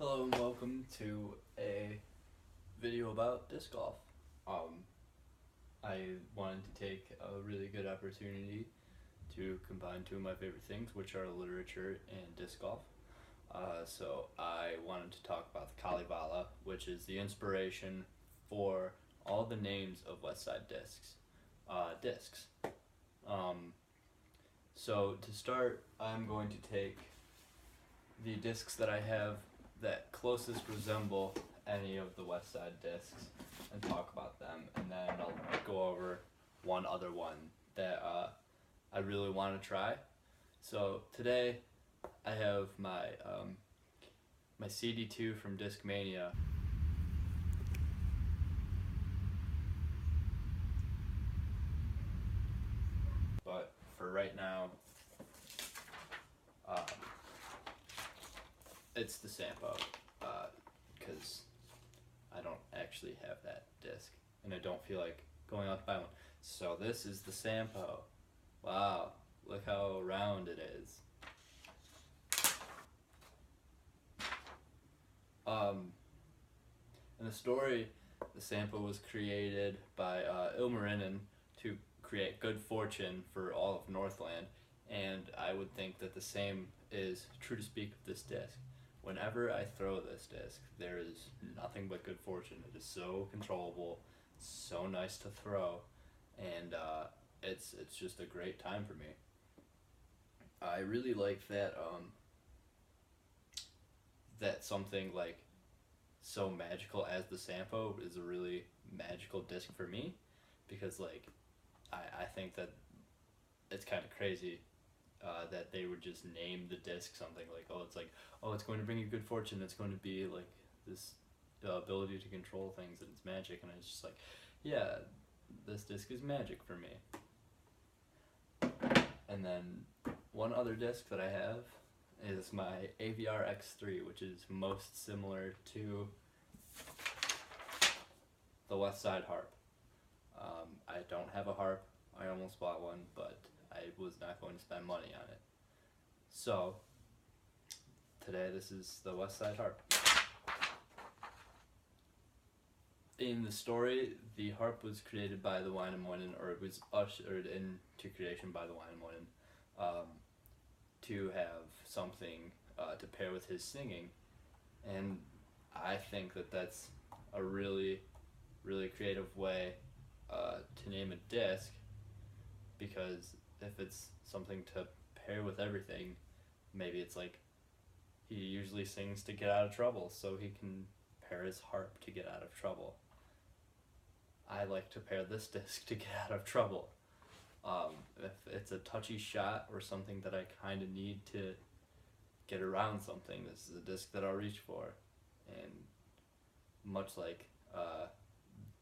Hello and welcome to a video about disc golf. I wanted to take a really good opportunity to combine two of my favorite things, which are literature and disc golf. So I wanted to talk about the Kalevala, which is the inspiration for all the names of Westside discs. So to start, I'm going to take the discs that I have that closest resemble any of the Westside discs and talk about them, and then I'll go over one other one that I really want to try. So today I have my CD2 from Discmania. But for right now, it's the Sampo, because I don't actually have that disc, and I don't feel like going out to buy one. So this is the Sampo. Wow, look how round it is. In the story, the Sampo was created by Ilmarinen to create good fortune for all of Northland, and I would think that the same is true to speak of this disc. Whenever I throw this disc, there is nothing but good fortune. It is so controllable, so nice to throw, and it's just a great time for me. I really like that that something like so magical as the Sampo is a really magical disc for me, because like I think that it's kind of crazy that they would just name the disc something like, it's going to bring you good fortune, it's going to be like this ability to control things, and it's magic, and it's just like, yeah, this disc is magic for me. And then one other disc that I have is my AVR X3, which is most similar to the Westside harp. I don't have a harp. I almost bought one, but I was not going to spend money on it. So today this is the Westside harp. In the story, the harp was created by the Wainamoinen, or it was ushered into creation by the Wainamoinen, to have something to pair with his singing, and I think that that's a really, really creative way to name a disc, because if it's something to pair with everything, maybe it's like he usually sings to get out of trouble, so he can pair his harp to get out of trouble. I like to pair this disc to get out of trouble. If it's a touchy shot or something that I kind of need to get around something, this is a disc that I'll reach for. And much like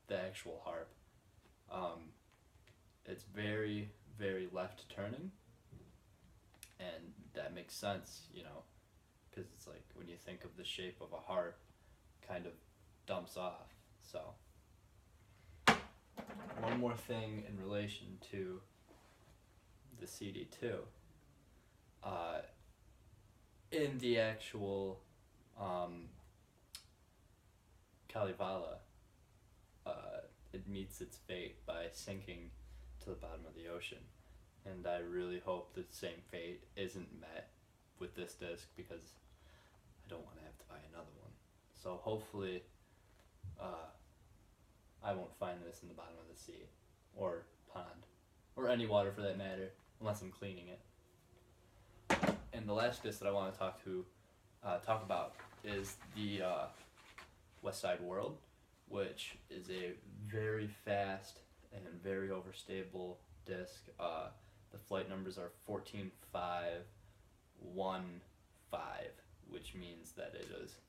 the actual harp, it's very, very left turning, and that makes sense, because it's like when you think of the shape of a harp, kind of dumps off. So one more thing in relation to the CD2. In the actual Kalevala, it meets its fate by sinking to the bottom of the ocean. And I really hope the same fate isn't met with this disc, because I don't want to have to buy another one. So hopefully I won't find this in the bottom of the sea or pond or any water for that matter, unless I'm cleaning it. And the last disc that I want to talk about is the Westside World, which is a very fast and very overstable disc. The flight numbers are 14.515, which means that it is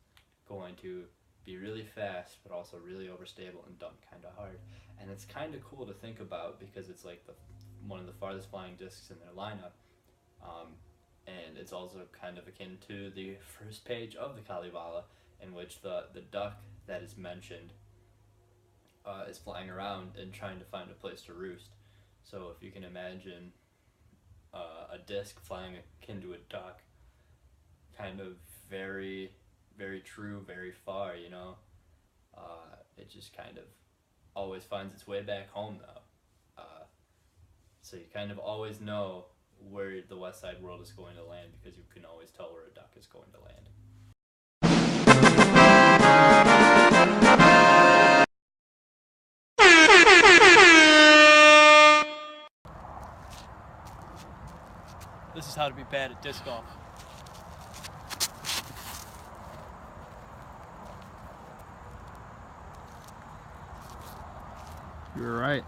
going to be really fast, but also really overstable and dump kind of hard. And it's kind of cool to think about, because it's like one of the farthest flying discs in their lineup. And it's also kind of akin to the first page of the Kalevala, in which the duck that is mentioned is flying around and trying to find a place to roost. So if you can imagine a disc flying akin to a duck, kind of very, very very true very far, you know. It just kind of always finds its way back home though. So you kind of always know where the West Side world is going to land because you can always tell where a duck is going to land. This is how to be bad at disc golf. You were right.